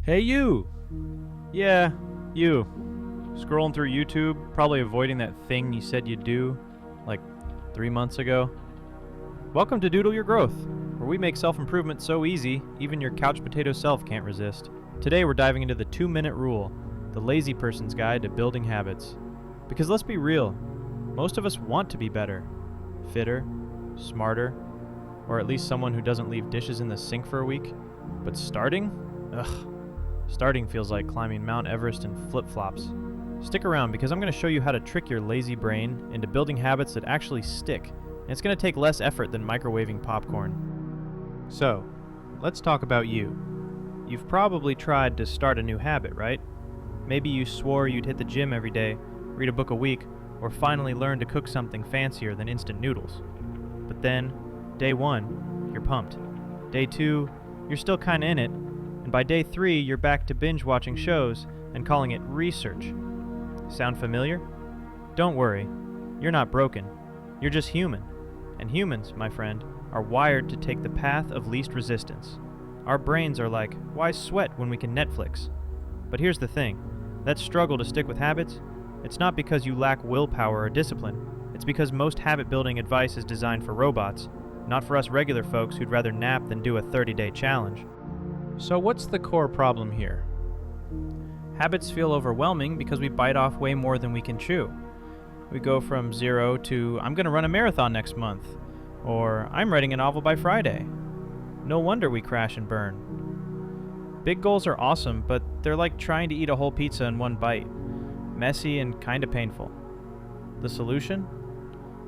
Hey you! Yeah, you. Scrolling through YouTube, probably avoiding that thing you said you'd do, like 3 months ago. Welcome to Doodle Your Growth, where we make self-improvement so easy, even your couch potato self can't resist. Today we're diving into the 2-minute rule, the lazy person's guide to building habits. Because let's be real, most of us want to be better, fitter, smarter, or at least someone who doesn't leave dishes in the sink for a week. But starting? Ugh. Starting feels like climbing Mount Everest in flip-flops. Stick around because I'm going to show you how to trick your lazy brain into building habits that actually stick, and it's going to take less effort than microwaving popcorn. So, let's talk about you. You've probably tried to start a new habit, right? Maybe you swore you'd hit the gym every day, read a book a week, or finally learn to cook something fancier than instant noodles. But then, day 1, you're pumped. Day 2, you're still kinda in it, and by day 3, you're back to binge watching shows and calling it research. Sound familiar? Don't worry, you're not broken. You're just human. And humans, my friend, are wired to take the path of least resistance. Our brains are like, why sweat when we can Netflix? But here's the thing, that struggle to stick with habits, it's not because you lack willpower or discipline. It's because most habit-building advice is designed for robots, not for us regular folks who'd rather nap than do a 30-day challenge. So what's the core problem here? Habits feel overwhelming because we bite off way more than we can chew. We go from 0 to, I'm going to run a marathon next month, or I'm writing a novel by Friday. No wonder we crash and burn. Big goals are awesome, but they're like trying to eat a whole pizza in one bite. Messy and kinda painful. The solution?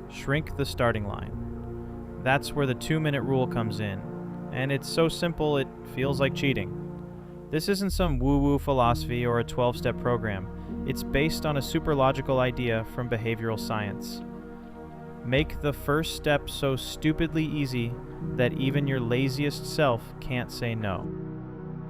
Shrink the starting line. That's where the 2-minute rule comes in. And it's so simple it feels like cheating. This isn't some woo-woo philosophy or a 12-step program. It's based on a super logical idea from behavioral science. Make the first step so stupidly easy that even your laziest self can't say no.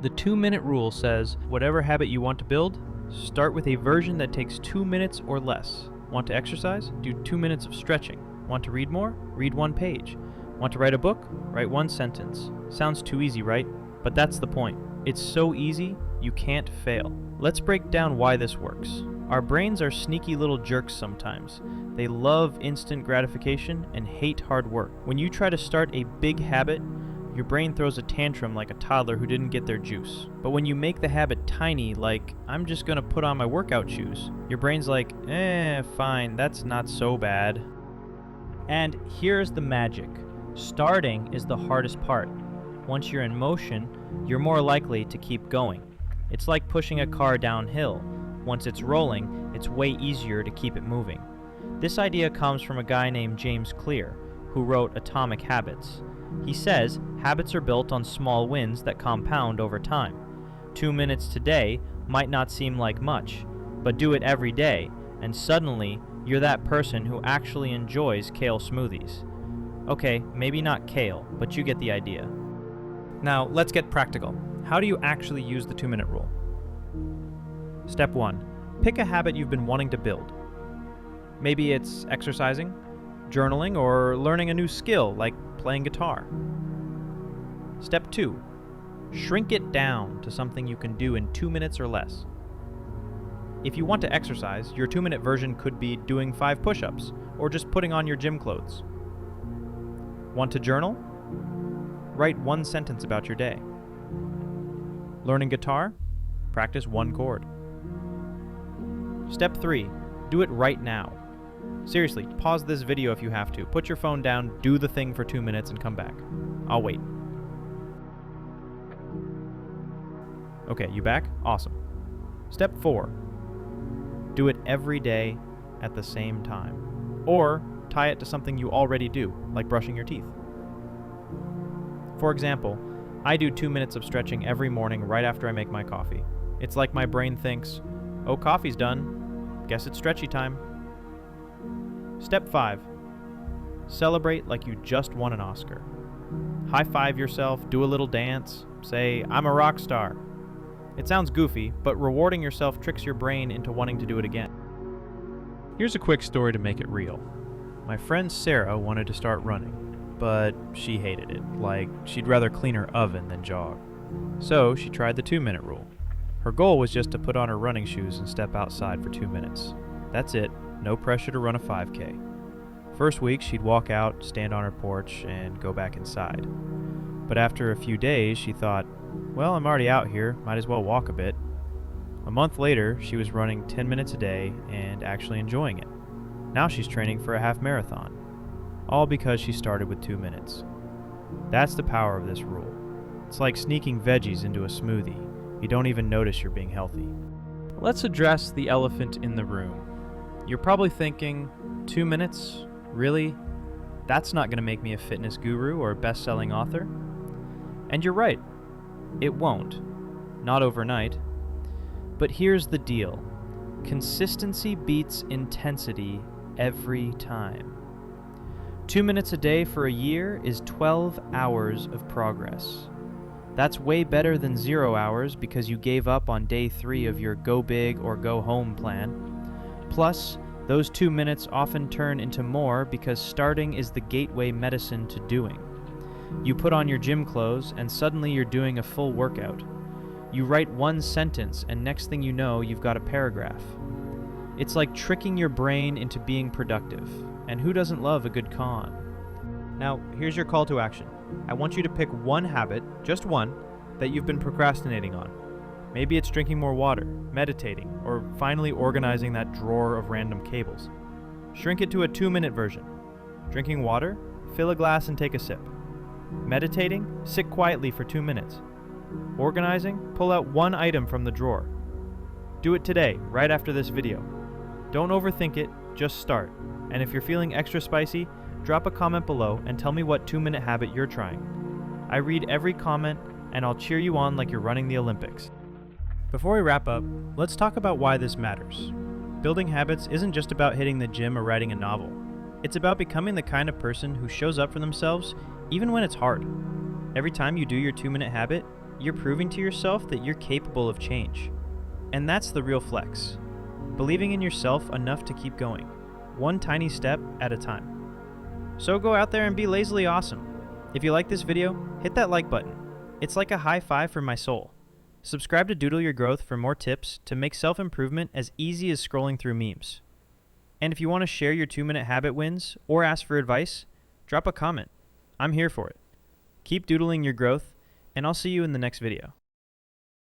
The 2-minute rule says, whatever habit you want to build, start with a version that takes 2 minutes or less. Want to exercise? Do 2 minutes of stretching. Want to read more? Read 1 page. Want to write a book? Write 1 sentence. Sounds too easy, right? But that's the point. It's so easy, you can't fail. Let's break down why this works. Our brains are sneaky little jerks sometimes. They love instant gratification and hate hard work. When you try to start a big habit, your brain throws a tantrum like a toddler who didn't get their juice. But when you make the habit tiny, like, I'm just gonna put on my workout shoes, your brain's like, fine, that's not so bad. And here's the magic. Starting is the hardest part. Once you're in motion, you're more likely to keep going. It's like pushing a car downhill. Once it's rolling, it's way easier to keep it moving. This idea comes from a guy named James Clear, who wrote Atomic Habits. He says habits are built on small wins that compound over time. 2 minutes today might not seem like much, but do it every day, and suddenly you're that person who actually enjoys kale smoothies. Okay, maybe not kale, but you get the idea. Now, let's get practical. How do you actually use the 2-minute rule? Step 1. Pick a habit you've been wanting to build. Maybe it's exercising, journaling, or learning a new skill like playing guitar. Step 2. Shrink it down to something you can do in 2 minutes or less. If you want to exercise, your 2-minute version could be doing 5 push-ups, or just putting on your gym clothes. Want to journal? Write 1 sentence about your day. Learning guitar? Practice 1 chord. Step 3. Do it right now. Seriously, pause this video if you have to. Put your phone down, do the thing for 2 minutes, and come back. I'll wait. Okay, you back? Awesome. Step 4. Do it every day at the same time. Or tie it to something you already do, like brushing your teeth. For example, I do 2 minutes of stretching every morning right after I make my coffee. It's like my brain thinks, oh, coffee's done. Guess it's stretchy time. Step 5. Celebrate like you just won an Oscar. High-five yourself, do a little dance, say, I'm a rock star. It sounds goofy, but rewarding yourself tricks your brain into wanting to do it again. Here's a quick story to make it real. My friend Sarah wanted to start running, but she hated it, like she'd rather clean her oven than jog. So she tried the 2-minute rule. Her goal was just to put on her running shoes and step outside for 2 minutes. That's it, no pressure to run a 5K. First week, she'd walk out, stand on her porch, and go back inside. But after a few days, she thought, well, I'm already out here, might as well walk a bit. A month later, she was running 10 minutes a day and actually enjoying it. Now she's training for a half marathon, all because she started with 2 minutes. That's the power of this rule. It's like sneaking veggies into a smoothie. You don't even notice you're being healthy. Let's address the elephant in the room. You're probably thinking, 2 minutes? Really? That's not going to make me a fitness guru or a best-selling author? And you're right. It won't. Not overnight. But here's the deal. Consistency beats intensity every time. 2 minutes a day for a year is 12 hours of progress. That's way better than 0 hours because you gave up on day 3 of your go big or go home plan. Plus, those 2 minutes often turn into more because starting is the gateway medicine to doing. You put on your gym clothes and suddenly you're doing a full workout. You write one sentence and next thing you know, you've got a paragraph. It's like tricking your brain into being productive. And who doesn't love a good con? Now, here's your call to action. I want you to pick one habit, just one, that you've been procrastinating on. Maybe it's drinking more water, meditating, or finally organizing that drawer of random cables. Shrink it to a 2-minute version. Drinking water, fill a glass and take a sip. Meditating, sit quietly for 2 minutes. Organizing, pull out one item from the drawer. Do it today, right after this video. Don't overthink it, just start. And if you're feeling extra spicy, drop a comment below and tell me what 2-minute habit you're trying. I read every comment and I'll cheer you on like you're running the Olympics. Before we wrap up, let's talk about why this matters. Building habits isn't just about hitting the gym or writing a novel. It's about becoming the kind of person who shows up for themselves even when it's hard. Every time you do your 2-minute habit, you're proving to yourself that you're capable of change. And that's the real flex. Believing in yourself enough to keep going, one tiny step at a time. So go out there and be lazily awesome. If you like this video, hit that like button. It's like a high five for my soul. Subscribe to Doodle Your Growth for more tips to make self-improvement as easy as scrolling through memes. And if you want to share your 2-minute habit wins or ask for advice, drop a comment. I'm here for it. Keep doodling your growth, and I'll see you in the next video.